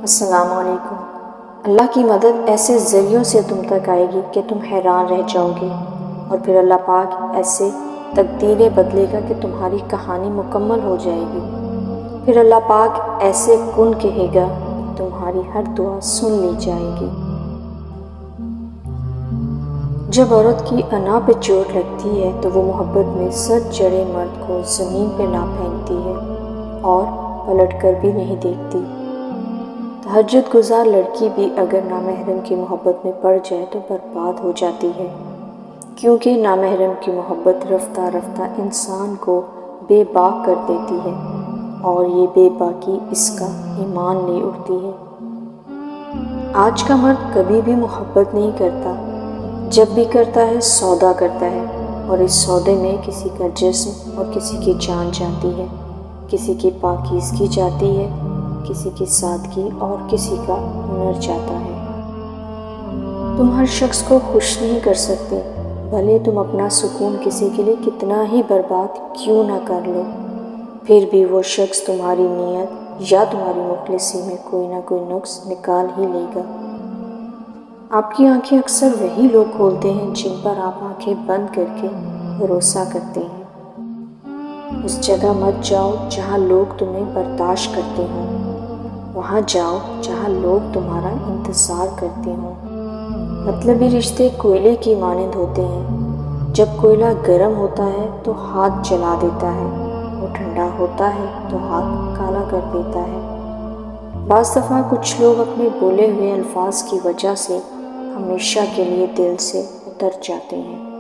السلام علیکم۔ اللہ کی مدد ایسے ذریعوں سے تم تک آئے گی کہ تم حیران رہ جاؤ گے، اور پھر اللہ پاک ایسے تقدیریں بدلے گا کہ تمہاری کہانی مکمل ہو جائے گی۔ پھر اللہ پاک ایسے کن کہے گا کہ تمہاری ہر دعا سن لی جائے گی۔ جب عورت کی انا پہ چوٹ لگتی ہے تو وہ محبت میں سر چڑھے مرد کو زمین پہ نہ پھینکتی ہے اور پلٹ کر بھی نہیں دیکھتی۔ تہجد گزار لڑکی بھی اگر نامحرم کی محبت میں پڑ جائے تو برباد ہو جاتی ہے، کیونکہ نامحرم کی محبت رفتہ رفتہ انسان کو بے باک کر دیتی ہے، اور یہ بے باکی اس کا ایمان لے اٹھتی ہے۔ آج کا مرد کبھی بھی محبت نہیں کرتا، جب بھی کرتا ہے سودا کرتا ہے، اور اس سودے میں کسی کا جسم اور کسی کی جان جاتی ہے، کسی کی پاکیزگی جاتی ہے، کسی کی سادگی اور کسی کا ہنر جاتا ہے۔ تم ہر شخص کو خوش نہیں کر سکتے، بھلے تم اپنا سکون کسی کے لیے کتنا ہی برباد کیوں نہ کر لو، پھر بھی وہ شخص تمہاری نیت یا تمہاری مخلصی میں کوئی نہ کوئی نقص نکال ہی لے گا۔ آپ کی آنکھیں اکثر وہی لوگ کھولتے ہیں جن پر آپ آنکھیں بند کر کے بھروسہ کرتے ہیں۔ اس جگہ مت جاؤ جہاں لوگ تمہیں برداشت کرتے ہوں، وہاں جاؤ جہاں لوگ تمہارا انتظار کرتے ہوں۔ مطلبی رشتے کوئلے کی مانند ہوتے ہیں، جب کوئلہ گرم ہوتا ہے تو ہاتھ جلا دیتا ہے، وہ ٹھنڈا ہوتا ہے تو ہاتھ کالا کر دیتا ہے۔ بعض دفعہ کچھ لوگ اپنے بولے ہوئے الفاظ کی وجہ سے ہمیشہ کے لیے دل سے اتر جاتے ہیں۔